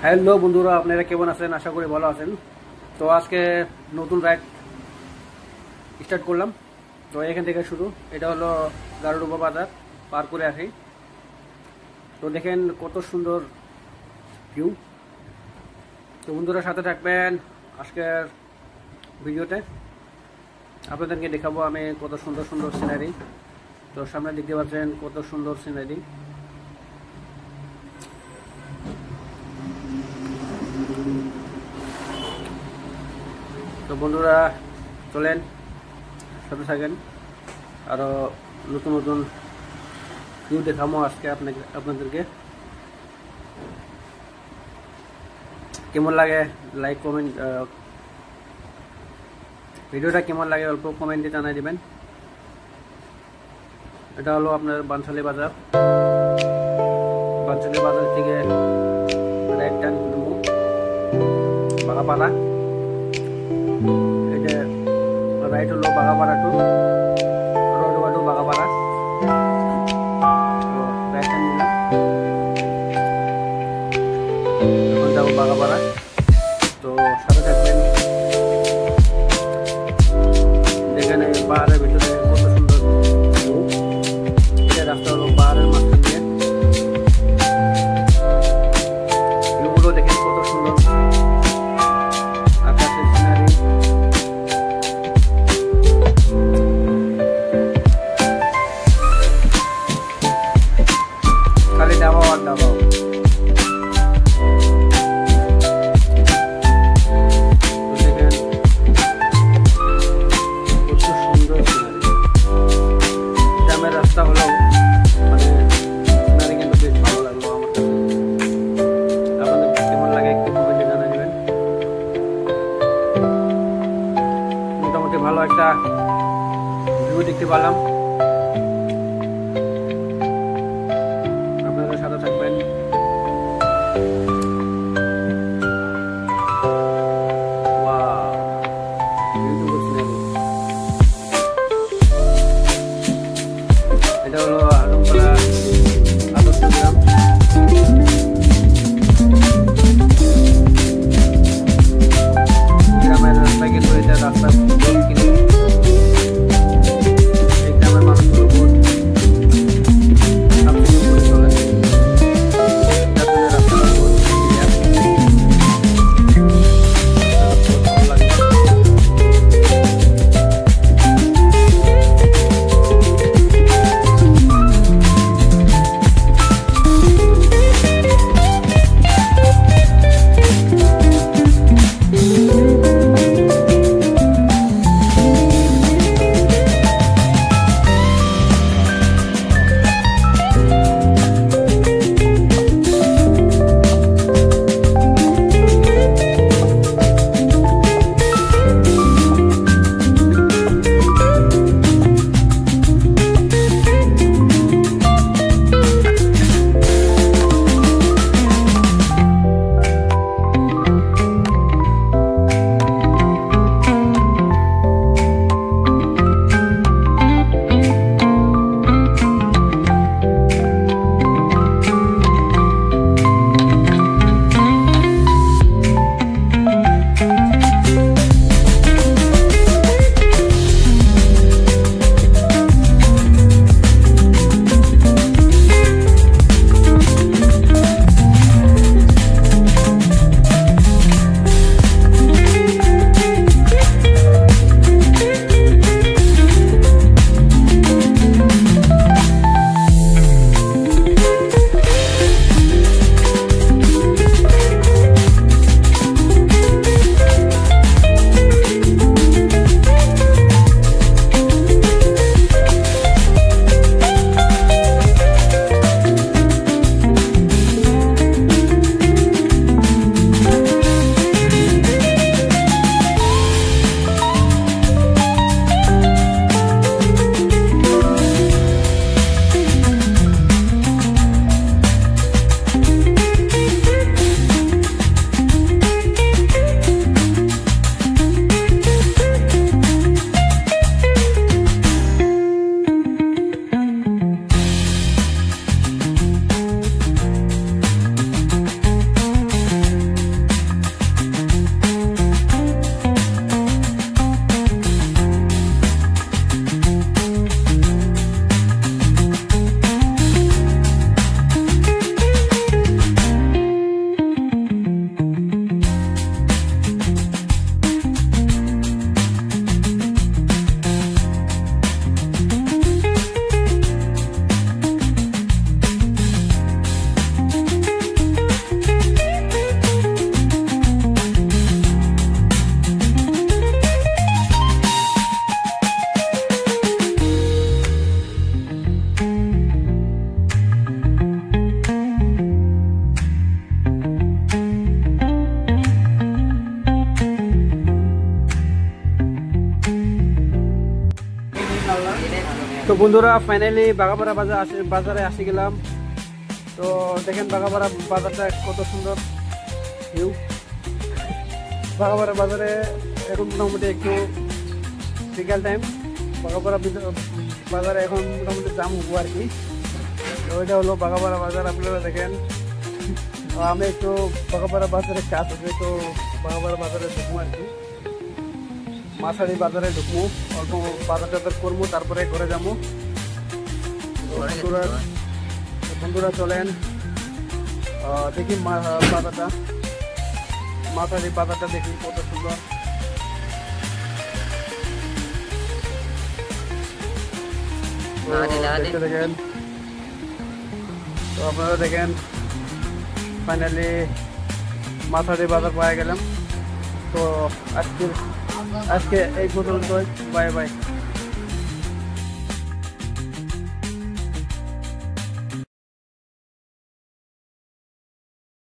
Hello বন্ধুরা, আপনারা কেমন আছেন? আশা করি ভালো আছেন। তো আজকে নতুন রাইড স্টার্ট করলাম। তো এখান থেকে শুরু। এটা হলো গারুডুবা বাজার পার করে আসি। তো দেখেন কত সুন্দর ভিউ। তো বন্ধুরা সাথে থাকবেন আজকের ভিডিওতে। আপনাদেরকে দেখাবো আমি কত সুন্দর সুন্দর সিনারি। তো সামনে দেখতে পাচ্ছেন কত সুন্দর সিনারি। তো বন্ধুরা চলেন সাথে থাকেন, আরো নতুন নতুন ভিউ দেখাবো আজকে আপনাদেরকে। কেমন লাগে লাইক কমেন্ট, ভিডিওটা কেমন লাগে অল্প কমেন্টে জানাই দিবেন। এটা হলো আপনার বানশালী বাজার। বানশালী বাজার থেকে রাইট টার্ন নেব বাগাপাড়া। এটা রাইট হলো বাগাপাড়া টু রোডওয়া টু বাগাপাড়া। তো রাইট টার্ন নিলাম, এখন যাবো বাগাপাড়া। তো সাথে থাকবেন, দেখেন এই পাহাড়ের ভিতরে কত সুন্দর ভিউ। এটা রাস্তা হলো পাহাড়ের মাঝখান দিয়ে। ভিউগুলো দেখেন কত সুন্দর, আকাশের সিনারি। খালি ডাবাও আর ডাবাও। রাস্তা হলো মানে সিনারি কিন্তু বেশ ভালো লাগলো আমার কাছে। আপনাদের কেমন লাগে একটু কমেন্টে জানিয়ে দেবেন। মোটামুটি ভালো একটা ভিউ দেখতে পেলাম। আপনাদের সাথে থাকবেন। বন্ধুরা ফাইনালি বাগাপাড়া বাজারে আসি গেলাম। তো দেখেন বাগাপাড়া বাজারটা কত সুন্দর ভিউ। বাগাপাড়া বাজারে এখন মোটামুটি একটু বিকাল টাইম, বাগাপাড়া বাজারে এখন মোটামুটি দাম হবো আর কি। তো ওইটা হলো বাগাপাড়া বাজার, আপনারা দেখেন। আমি একটু বাগাপাড়া বাজারে কাজ আছে, তো বাগাপাড়া বাজারে ঢুকবো আর কি, মাছারি বাজারে ঢুকবো, অল্প বাজার টাজার করবো, তারপরে ঘরে যাবো। বন্ধুরা চলেন দেখি বাজারটা, মাছারি বাজারটা দেখি কত সুন্দর। দেখেন, তো আপনারা দেখেন ফাইনালি মাছারি বাজার পাওয়া গেলাম। তো আজকে এই পর্যন্ত, বাই বাই।